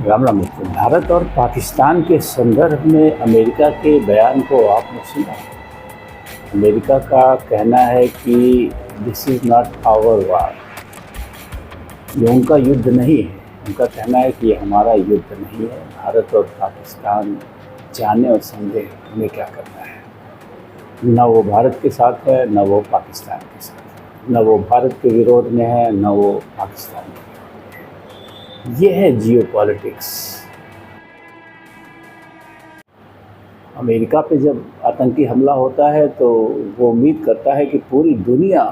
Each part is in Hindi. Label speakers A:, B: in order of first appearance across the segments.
A: राम राम मित्र। भारत और पाकिस्तान के संदर्भ में अमेरिका के बयान को आपने सुना। अमेरिका का कहना है कि दिस इज़ नॉट आवर वार, ये उनका युद्ध नहीं है। उनका कहना है कि ये हमारा युद्ध नहीं है। भारत और पाकिस्तान जाने और समझे उन्हें क्या करना है। न वो भारत के साथ है, न वो पाकिस्तान के साथ है, न वो भारत के विरोध में है, न वो पाकिस्तान के विरोध में है। ये है जियो पॉलिटिक्स। अमेरिका पे जब आतंकी हमला होता है तो वो उम्मीद करता है कि पूरी दुनिया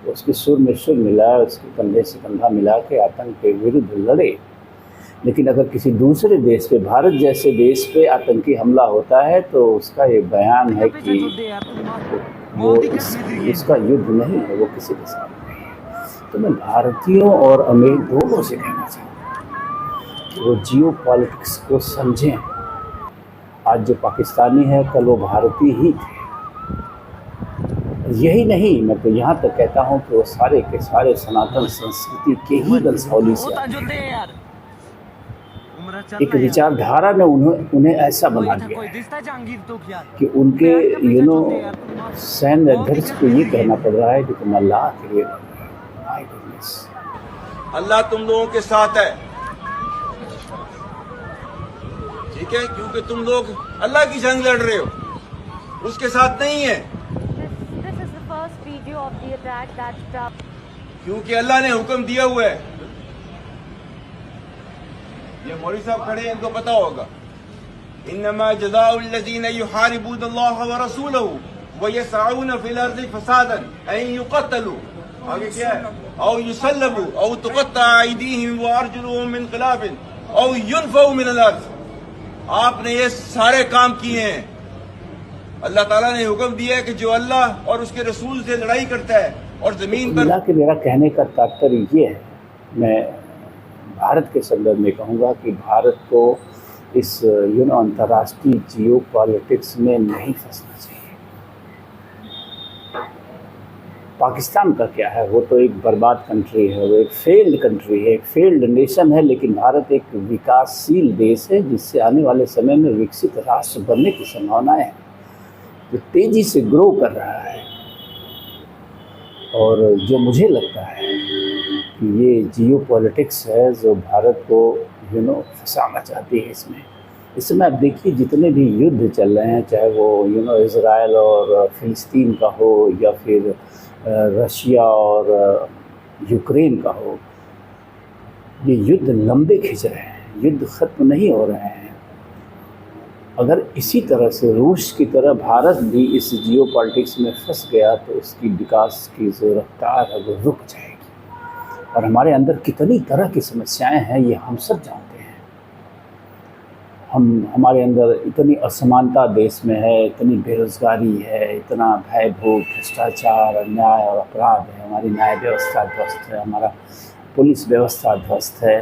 A: उसके सुर में सुर मिलाए, उसके कंधे से कंधा मिला के आतंक के विरुद्ध लड़े। लेकिन अगर किसी दूसरे देश पे, भारत जैसे देश पे आतंकी हमला होता है तो उसका ये बयान है कि वो इसका युद्ध नहीं है, वो किसी के साथ नहीं है। तो मैं भारतीयों और अमेरिका दोनों से कहना चाहूँगा कि वो जियो पॉलिटिक्स को समझें। आज जो पाकिस्तानी है कल वो भारतीय ही थे। यही नहीं, मैं तो यहाँ तक कहता हूँ कि वो सारे के सारे सनातन संस्कृति के ही वंशावली से आते हैं। एक विचारधारा ने उन्हें ऐसा बना दिया है कि उनके सैन्य अध्यक्ष को ये कहना पड़ रहा है कि तुम अल्लाह के लिए माय गुडनेस,
B: अल्लाह तुम लोगों के साथ है, ठीक है, क्योंकि तुम लोग अल्लाह की जंग लड़ रहे हो, उसके साथ नहीं है। क्योंकि अल्लाह ने हुक्म दिया हुआ है। ये मौलवी साहब खड़े हैं, इनको पता होगा। इन्नमा जज़ाउल्लज़ीना युहारिबूनल्लाह व रसूलहू व यसअऊना फिल अर्ज़ि फसादन अन युक़तलू, आगे क्या है, औ युसल्लबू औ तुक़त्तअ अयदीहिम व अर्जुलुहुम मिन ख़िलाफ़िन औ युनफ़ऊ मिनल अर्ज़। आपने ये सारे काम किए हैं। अल्लाह ताला ने हुक्म दिया है कि जो अल्लाह और उसके रसूल से लड़ाई करता है और जमीन पर।
A: के मेरा कहने का तात्पर्य ये है, मैं भारत के संदर्भ में कहूँगा कि भारत को इस अंतर्राष्ट्रीय जियो पॉलिटिक्स में नहीं फंसना चाहिए। पाकिस्तान का क्या है, वो तो एक बर्बाद कंट्री है, वो एक फेल्ड कंट्री है, एक फेल्ड नेशन है। लेकिन भारत एक विकासशील देश है जिससे आने वाले समय में विकसित राष्ट्र बनने की संभावनाएं हैं, जो तेज़ी से ग्रो कर रहा है। और जो मुझे लगता है कि ये जियो पॉलिटिक्स है जो भारत को फंसाना चाहती है इसमें। इस समय आप देखिए जितने भी युद्ध चल रहे हैं, चाहे वो इज़राइल और फ़िलिस्तीन का हो या फिर रशिया और यूक्रेन का हो, ये युद्ध लंबे खिंच रहे हैं, युद्ध ख़त्म नहीं हो रहे हैं। अगर इसी तरह से रूस की तरह भारत भी इस जियो पॉलिटिक्स में फंस गया तो उसकी विकास की जो रफ्तार है वो रुक जाएगी। और हमारे अंदर कितनी तरह की समस्याएं हैं ये हम सब जानते हैं। हमारे अंदर इतनी असमानता देश में है, इतनी बेरोज़गारी है, इतना भयभूत भ्रष्टाचार, अन्याय और अपराध है। हमारी न्याय व्यवस्था ध्वस्त है, हमारा पुलिस व्यवस्था ध्वस्त है,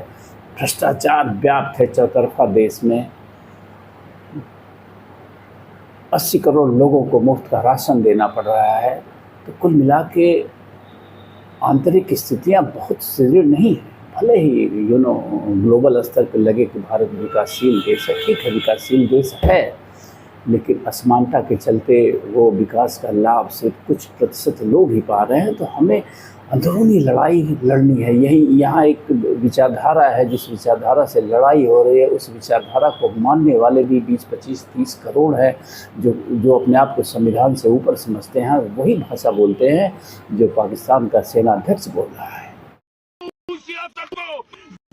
A: भ्रष्टाचार व्याप्त है चौतरफा देश में। 80 करोड़ लोगों को मुफ्त का राशन देना पड़ रहा है। तो कुल मिला के आंतरिक स्थितियां बहुत सुदृढ़ नहीं है। भले ही ग्लोबल स्तर पर लगे कि भारत विकासशील देश है, ठीक है, विकासशील देश है, लेकिन असमानता के चलते वो विकास का लाभ सिर्फ कुछ प्रतिशत लोग ही पा रहे हैं। तो हमें अंदरूनी लड़ाई लड़नी है। यही यहाँ एक विचारधारा है, जिस विचारधारा से लड़ाई हो रही है उस विचारधारा को मानने वाले भी 20, 25, 30 करोड़ हैं जो अपने आप को संविधान से ऊपर समझते हैं। वही भाषा बोलते हैं जो पाकिस्तान का सेनाध्यक्ष बोल रहा है।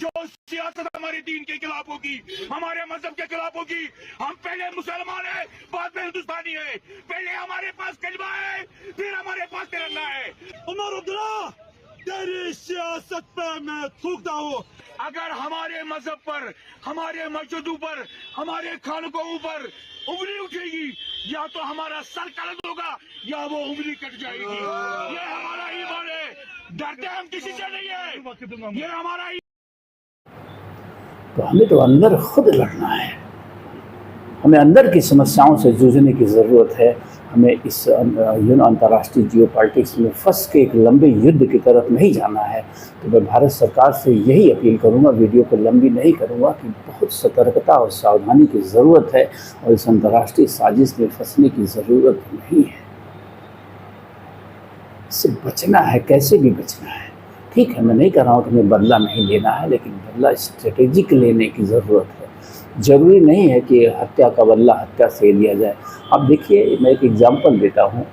C: जो सियासत हमारे दीन के खिलाफ होगी, हमारे मजहब के खिलाफ होगी। हम पहले मुसलमान है, बाद में हिंदुस्तानी है। पहले हमारे पास कलमा है, फिर हमारे पास तिरंगा है। उमर अब्दुल्ला, तेरी सियासत पे मैं थूकता हूँ। अगर हमारे मजहब पर, हमारे मस्जिदों पर, हमारे खानकों पर उंगली उठेगी, या तो हमारा सर कलंद होगा या वो उंगली कट जाएगी। ये हमारा ईमान है, डरते हम किसी से नहीं है, ये हमारा।
A: तो हमें तो अंदर खुद लड़ना है, हमें अंदर की समस्याओं से जूझने की ज़रूरत है। हमें इस अंतर्राष्ट्रीय जियो पॉलिटिक्स में फंस के एक लंबे युद्ध की तरफ नहीं जाना है। तो मैं भारत सरकार से यही अपील करूंगा, वीडियो को लंबी नहीं करूंगा, कि बहुत सतर्कता और सावधानी की ज़रूरत है और इस अंतर्राष्ट्रीय साजिश में फंसने की ज़रूरत नहीं है। इससे बचना है, कैसे भी बचना है। ठीक है, मैं नहीं कह रहा हूँ कि हमें बदला नहीं लेना है, लेकिन बदला स्ट्रेटेजिक लेने की ज़रूरत है। ज़रूरी नहीं है कि हत्या का बदला हत्या से लिया जाए। अब देखिए, मैं एक एग्जांपल देता हूँ।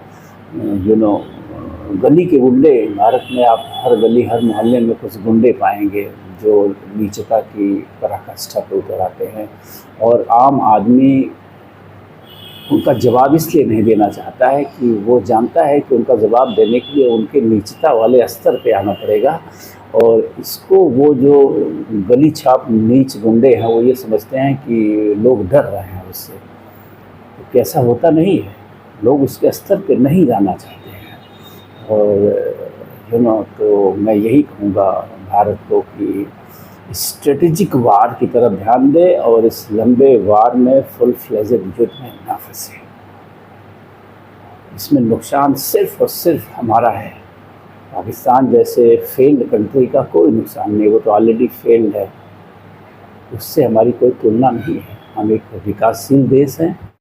A: गली के गुंडे, भारत में आप हर गली हर मोहल्ले में कुछ गुंडे पाएंगे जो नीचता की पराकाष्ठा पर उतर आते हैं, और आम आदमी उनका जवाब इसलिए नहीं देना चाहता है कि वो जानता है कि उनका जवाब देने के लिए उनके नीचता वाले स्तर पे आना पड़ेगा। और इसको वो जो गली छाप नीच गुंडे हैं वो ये समझते हैं कि लोग डर रहे हैं उससे। तो कैसा होता नहीं है, लोग उसके स्तर पे नहीं जाना चाहते हैं। और तो मैं यही कहूँगा भारत को कि स्ट्रेटेजिक वार की तरफ ध्यान दे और इस लंबे वार में फुल फ्लेजेड युद्ध में ना फंसे। इसमें नुकसान सिर्फ और सिर्फ हमारा है। पाकिस्तान जैसे फेल्ड कंट्री का कोई नुकसान नहीं, वो तो ऑलरेडी फेल्ड है, उससे हमारी कोई तुलना नहीं है। हम एक विकासशील देश हैं।